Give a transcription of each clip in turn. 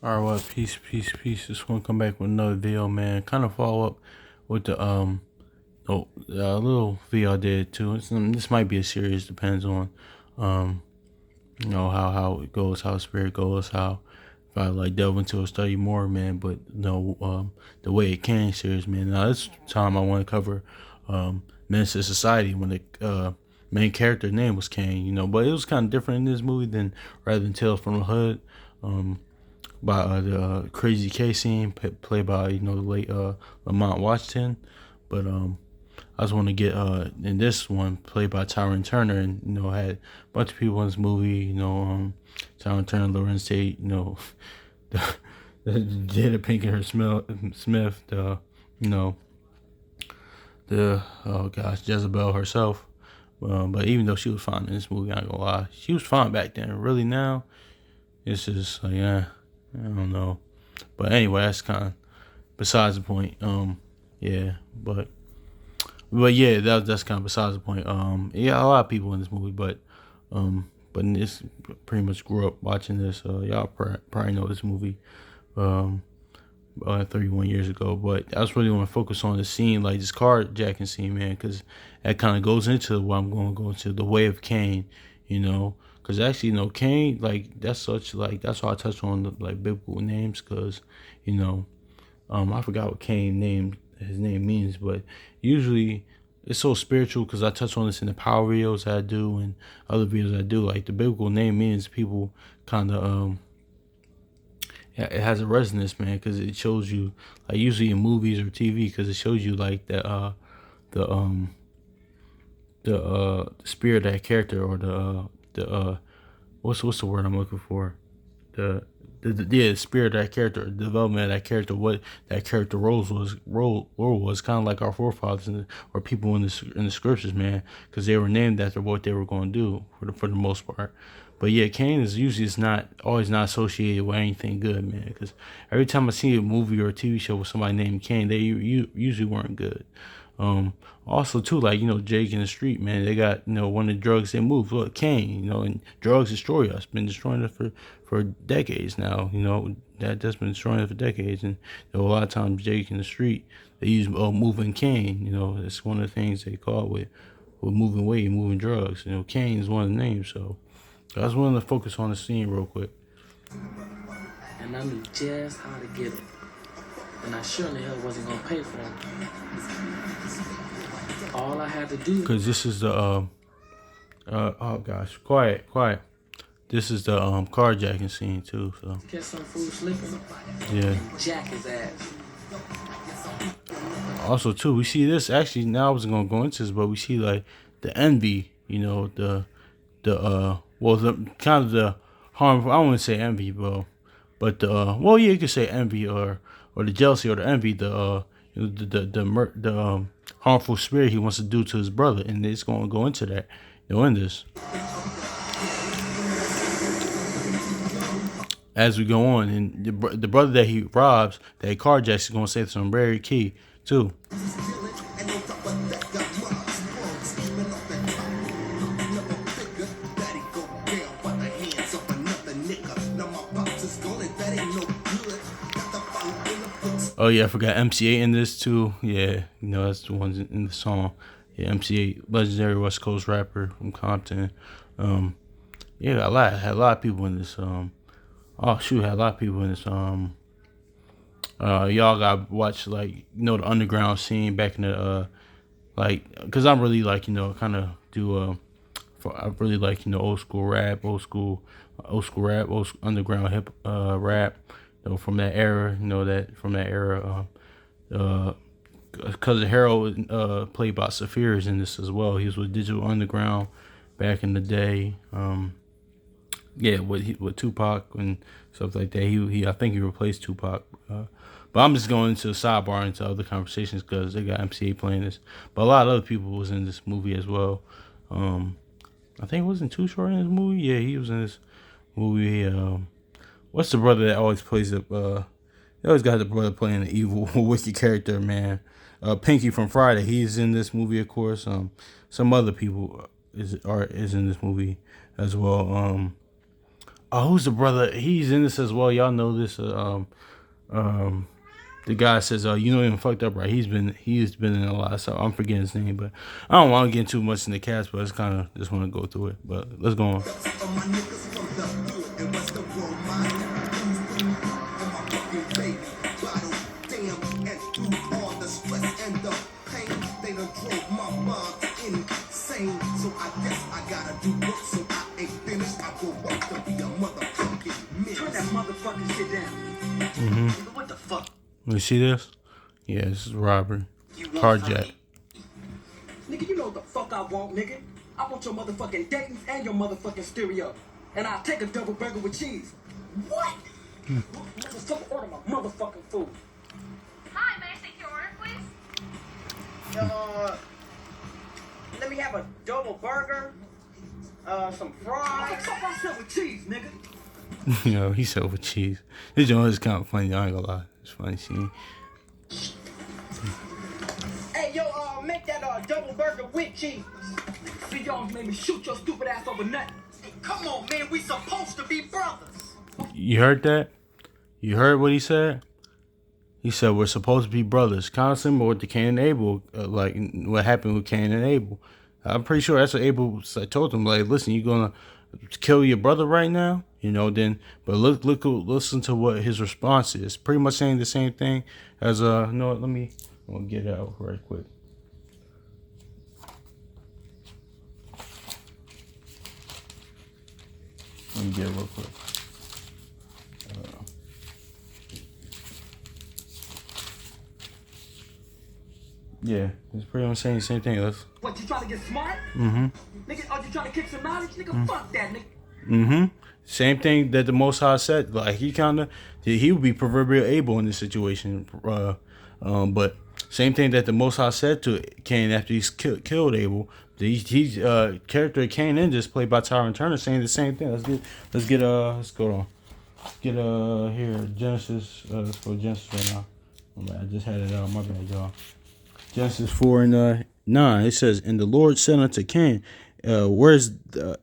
All right, well, peace. Just want to come back with another video, man. Kind of follow up with the little video I did too. This might be a series, depends on um how it goes, how spirit goes, how if I like delve into a study more, man. But no, the way it can series, man. Now this time I want to cover Menace to Society when the main character name was Cain, but it was kind of different in this movie than rather than Tales from the Hood. Um, by the Crazy K scene, played by the late Lamont Washington. But I just want to get in this one played by Tyron Turner, and had a bunch of people in this movie. Tyron Turner, Lorenz Tate, the, Jada Pinkett Smith, you know the oh gosh Jezebel herself. But even though she was fine in this movie, I ain't gonna lie, she was fine back then. Really now, it's just like I don't know. But anyway, that's kind of besides the point. Yeah, but yeah, that's kind of besides the point. Yeah, a lot of people in this movie, but this pretty much grew up watching this. Y'all probably know this movie. Um, 31 years ago. But I just really want to focus on the scene, like this carjacking scene, man, because that kind of goes into what I'm going to go into the way of Cain, because actually, Cain, like that's such like that's why I touched on the like biblical names, because you know, I forgot what his name means, but usually it's so spiritual because I touch on this in the power videos I do and other videos I do. Like the biblical name means people kind of it has a resonance, man, because it shows you, like usually in movies or TV, because it shows you like that the the spirit of that character, or the what's the word I'm looking for, the spirit of that character, the development of that character, what that character role was kind of like our forefathers or people in the scriptures, man, because they were named after what they were going to do for the most part. But yeah, Cain is usually it's not always not associated with anything good, man. Because every time I see a movie or a TV show with somebody named Cain, they usually weren't good. Also too, like Jake in the Street, man, they got one of the drugs they move. Look, Cain, and drugs destroy us. Been destroying us for decades now. That's been destroying us for decades, and a lot of times Jake in the Street they use moving Cain. It's one of the things they call it with moving weight, moving drugs. Cain is one of the names, so. I just wanted to focus on the scene real quick. And I knew just how to get it. And I sure in the hell wasn't gonna pay for it. All I had to do. Cause this is the oh gosh, quiet. This is the carjacking scene too. So Catch some fool sleeping. Yeah. Jack his ass. Also too, we see this actually. Now I wasn't gonna go into this, but we see like the envy. The kind of the harmful. I don't want to say envy, but the you could say envy or the jealousy or the envy. The harmful spirit he wants to do to his brother, and it's going to go into that. In this, as we go on, and the brother that he robs, that he carjacks, is going to say something very key too. Oh yeah, I forgot MC8 in this too. Yeah, that's the ones in the song. Yeah, MC8, legendary West Coast rapper from Compton. Yeah, had a lot of people in this. Had a lot of people in this. Y'all got watch like the underground scene back in the cause I'm really like kind of do I really like old school rap, old school underground hip rap. From that era, Cousin Harold played by Saphir in this as well. He was with Digital Underground back in the day. With Tupac and stuff like that. He I think he replaced Tupac. But I'm just going into a sidebar into other conversations because they got MCA playing this. But a lot of other people was in this movie as well. I think it wasn't Too Short in this movie. Yeah, he was in this movie. What's the brother that always plays the? They always got the brother playing the evil, wicked character, man. Pinky from Friday. He's in this movie, of course. Some other people is in this movie as well. who's the brother? He's in this as well. Y'all know this. Um, the guy says, you know him fucked up, right? He's been in a lot, so I'm forgetting his name, but I don't want to get too much in the cast, but it's kind of just want to go through it. But let's go on. So I guess I gotta do work, so I ain't finished. I go work to be a motherfucking menace. Turn that motherfucking shit down. What the fuck? You see this? Yeah, this is robbery. Carjack. Nigga, you know what the fuck I want, nigga. I want your motherfucking Dayton's and your motherfucking stereo. And I'll take a double burger with cheese. What? Motherfucker, order my motherfucking food. Hi, may I take your order, please? Let me have a double burger, some fries. Fuck myself with cheese, nigga. You know, he said with cheese. This joint is kind of funny. I ain't gonna lie. It's funny scene. Hey, yo, make that double burger with cheese. See, y'all made me shoot your stupid ass over nothing. Hey, come on, man, we supposed to be brothers. You heard that? You heard what he said? He said we're supposed to be brothers. Kind of similar with the Cain and Abel, like what happened with Cain and Abel. I'm pretty sure that's what Abel told him. Like, listen, you gonna kill your brother right now? You know, then. But listen to what his response is. Pretty much saying the same thing as no. Let me. I'm gonna get it out right quick. Let me get it real quick. Yeah, it's pretty much saying the same thing. What, you trying to get smart? Mm-hmm. Nigga, are you trying to kick some knowledge? Nigga, fuck that, nigga. Mm-hmm. Same thing that the Most High said. Like he would be proverbial Abel in this situation. But same thing that the Most High said to Cain after he's killed Abel. He's character of Cain in this played by Tyron Turner saying the same thing. Let's go on. Get here Genesis. Let's go to Genesis right now. Oh, man, I just had it out. My bad, y'all. Genesis 4 and 9. It says, "And the Lord said unto Cain, where's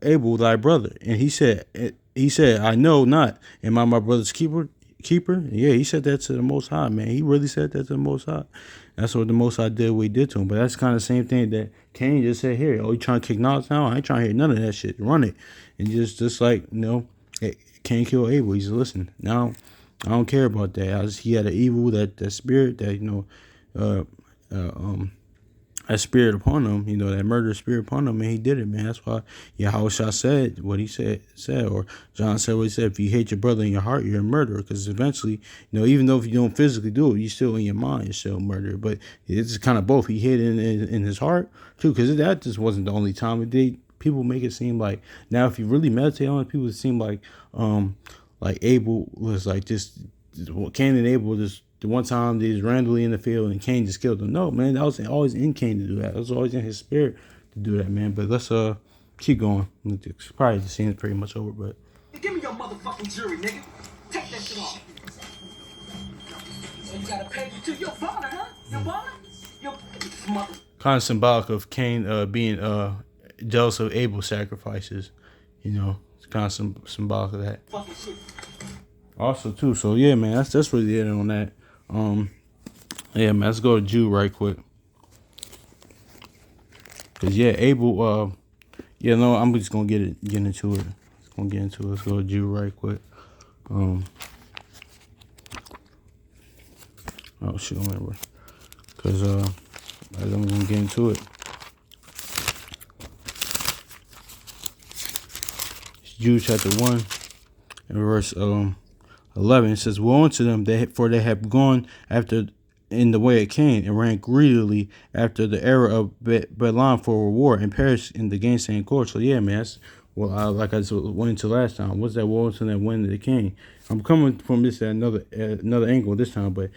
Abel thy brother? And he said, I know not. Am I my brother's keeper? Yeah, he said that to the Most High, man. He really said that to the Most High. That's what the Most High did, what he did to him. But that's kind of the same thing that Cain just said here. Oh, you trying to kick knowledge now? I ain't trying to hear none of that shit. Run it. And just like, Cain killed Abel. He's listen. Now, I don't care about that. He had an evil, that spirit that, that spirit upon him, that murderous spirit upon him, and he did it, man. That's why Yahushua said what he said, or John said what he said. If you hate your brother in your heart, you're a murderer. Because eventually, even though if you don't physically do it, you still in your mind, you're still a murderer. But it's kind of both. He hid it in his heart too, because that just wasn't the only time it did. People make it seem like now, if you really meditate on it, people seem like Abel was like just Cain and Abel just. The one time they was randomly in the field and Cain just killed him. No, man, that was always in Cain to do that. It was always in his spirit to do that, man. But let's keep going. Probably the scene is pretty much over, but Give me your motherfucking jury, nigga. Take that shit off. So you gotta pay to your father, huh? Your father? Your mother. Kind of symbolic of Cain being jealous of Abel's sacrifices. It's kind of symbolic of that. Fucking shit. Also too, so yeah, man, that's really it on that. Yeah, man, let's go to Jude right quick. Cause yeah, Abel, I'm just gonna get into it. Let's go to Jude right quick. Oh shit, I remember. Cause I'm gonna get into it. It's Jude chapter 1 and verse 11. It says, "Woe unto them, for they have gone after in the way of Cain, and ran greedily after the error of Balaam for reward, and perished in the gainsaying court." So yeah, man, that's like I went into last time. What's that? Woe unto them when they Cain? I'm coming from this at another angle this time, but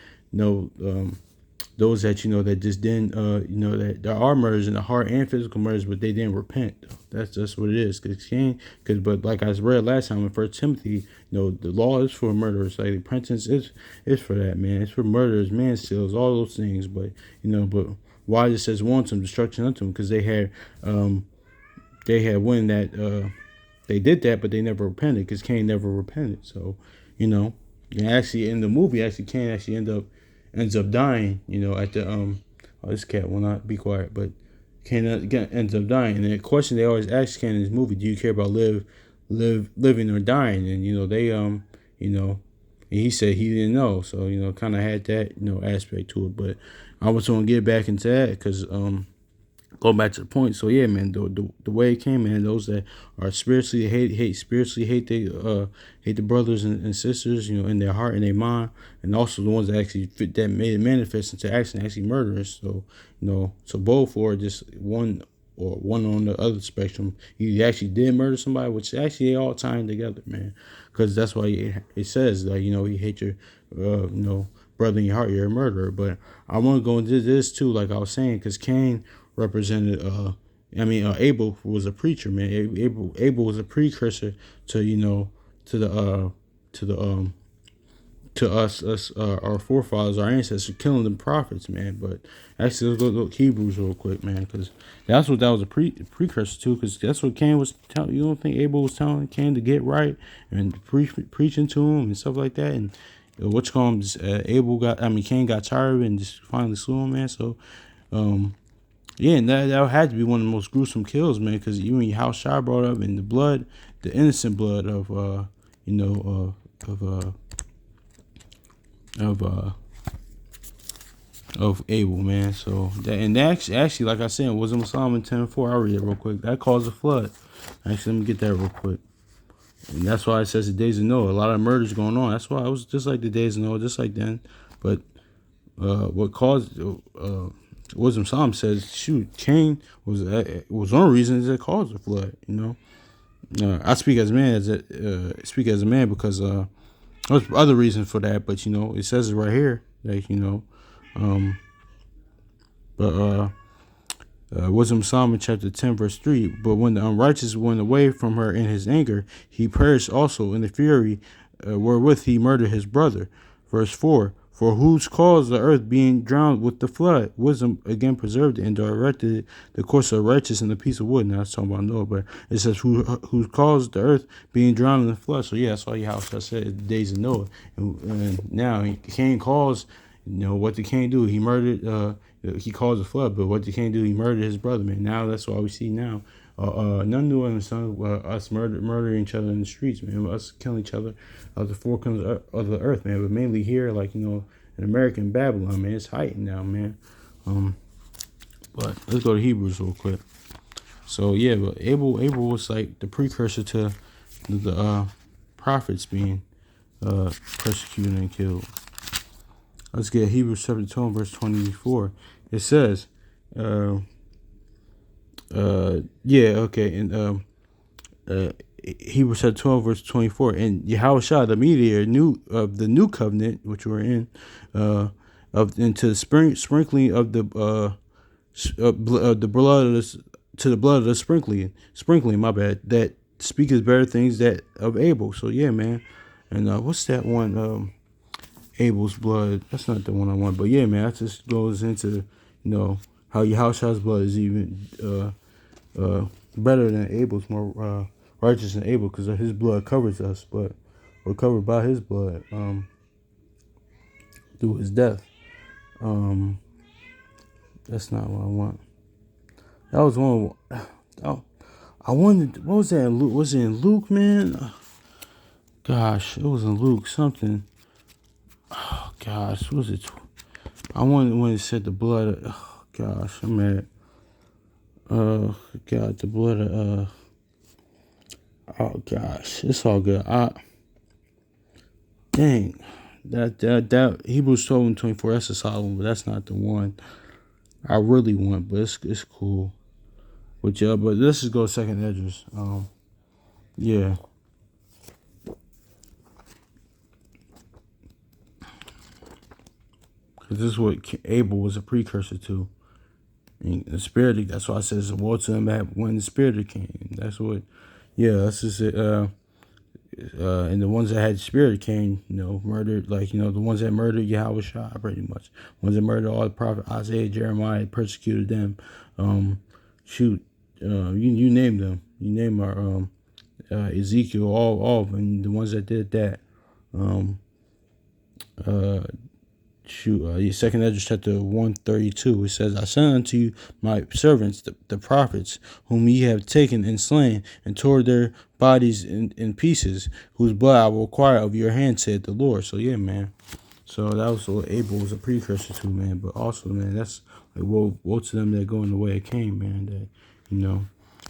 those that that just didn't that there are murders in the heart and physical murders, but they didn't repent. That's just what it is. But like I read last time in 1 Timothy, the law is for murderers. Like repentance is for that, man. It's for murderers, manstealers, all those things. But but why it says want some destruction unto them? Because they had when that they did that, but they never repented because Cain never repented. So, you know, and actually in the movie, actually Cain actually ends up dying. You know, at the oh, this cat will not be quiet, but Cain ends up dying. And the question they always ask Cain in this movie: do you care about living or dying? And you know they you know. And he said he didn't know, so you know, kind of had that aspect to it. But I was gonna get back into that because go back to the point. So yeah, man, the way it came, man, those that are spiritually hate the brothers and sisters, you know, in their heart and their mind, and also the ones that actually fit that made it manifest into action, actually murderers. So you know, so both or just one or one on the other spectrum, you actually did murder somebody, which actually they all tying together, man, because that's why it says that you hate your brother in your heart, you're a murderer. But I want to go into this too, like I was saying, because Cain represented Abel was a preacher, man. Abel was a precursor to to the to us our forefathers, our ancestors killing the prophets, man. But actually, let's go to Hebrews real quick, man, because that's what that was a precursor to, because that's what Cain was telling. You don't think Abel was telling Cain to get right and preaching to him and stuff like that? And what's called Cain got tired and just finally slew him, man. So yeah, and that had to be one of the most gruesome kills, man, because even how Shai brought up, and the blood, the innocent blood of of Abel, man. So that actually, like I said, it was in Psalm 10:4. I'll read it real quick. That caused a flood. Actually, let me get that real quick. And that's why it says the days of Noah. A lot of murders going on. That's why it was just like the days of Noah, just like then. But what caused Wisdom Psalm says, shoot, Cain was one of the reasons that caused the flood. You know, I speak as a man because there's other reasons for that, but you know, it says it right here, like Wisdom Psalm chapter 10 verse 3. But when the unrighteous went away from her in his anger, he perished also in the fury wherewith he murdered his brother. Verse 4. For whose cause the earth being drowned with the flood, wisdom again preserved it and directed the course of righteous in the piece of wood. Now it's talking about Noah, but it says who caused the earth being drowned in the flood. So yeah, that's why how I said the days of Noah. And now Cain caused, what did Cain do? He murdered. He caused a flood, but what did Cain do? He murdered his brother, man. Now that's what we see now. None knew of son, us murdering each other in the streets, man. Us killing each other of the four corners of the earth, man. But mainly here, like, in American Babylon, man. It's heightened now, man. But let's go to Hebrews real quick. So yeah, but Abel was like the precursor to the prophets being persecuted and killed. Let's get Hebrews chapter 12, verse 24. It says, and Hebrews chapter 12, verse 24. And Yahushua, the mediator of the new covenant, which we're in, into the sprinkling of the blood to the blood of the sprinkling. My bad. That speaketh better things that of Abel. So yeah, man. And what's that one? Abel's blood. That's not the one I want, but yeah, man, that just goes into how Yahushua's blood is even better than Abel's, more righteous than Abel, because his blood covers us, but we're covered by his blood through his death. That's not what I want. That was one. I wanted. What was that in Luke? Was it in Luke, man? Gosh, it was in Luke something. Oh gosh, what was it? I wanted when it said the blood. Oh gosh, I'm mad. God, the blood of. Oh gosh, it's all good. Dang, that Hebrews 12:24. That's a solid one, but that's not the one I really want. But it's cool. But yeah, but let's just go second edges. Yeah. This is what Abel was a precursor to. And the spirit, that's why I said it's a war to him when the spirit came. That's what, yeah, that's just it. And the ones that had spirit came, murdered, like, the ones that murdered Yahushua, pretty much. Ones that murdered all the prophets, Isaiah, Jeremiah, persecuted them. You name them. You name our, Ezekiel, all of them, the ones that did that. Second Ezra chapter 132, it says, I send unto you my servants, the prophets, whom ye have taken and slain, and tore their bodies in pieces, whose blood I will require of your hand, said the Lord. So yeah, man. So that was what Abel was a precursor to, man. But also, man, that's like woe to them that go in the way of Cain, man. That,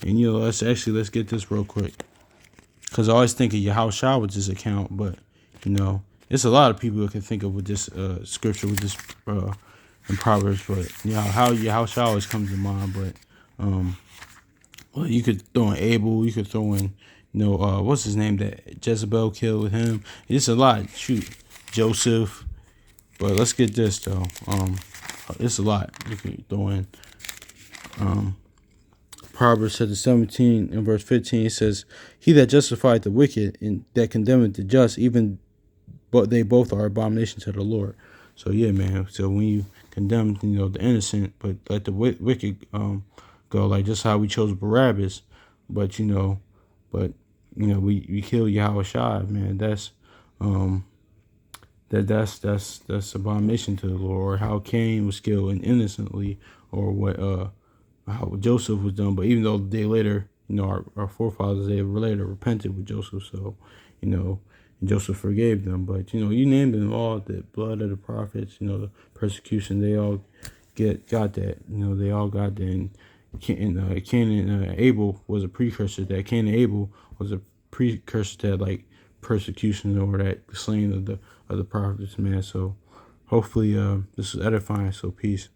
and let's get this real quick, because I always think of Yahushua with this account, but it's a lot of people that can think of with this scripture, with this in Proverbs, but how Yahushua always comes to mind. But well, you could throw in Abel, you could throw in what's his name that Jezebel killed with him. It's a lot. Shoot, Joseph. But let's get this though. It's a lot. You can throw in Proverbs chapter 17 and verse 15. It says, he that justified the wicked and that condemneth the just, even but they both are abomination to the Lord. So yeah, man. So when you condemn, the innocent, but let the wicked go, like just how we chose Barabbas, but we kill Yahushua, man. That's abomination to the Lord. Or how Cain was killed innocently, or what how Joseph was done. But even though they later, our forefathers, they later repented with Joseph, so and Joseph forgave them. But you named them all, the blood of the prophets, the persecution, they all got that. They all got that. And Cain and Abel was a precursor to that. Cain and Abel was a precursor to that, like persecution or that slaying of the prophets, man. So hopefully this is edifying. So peace.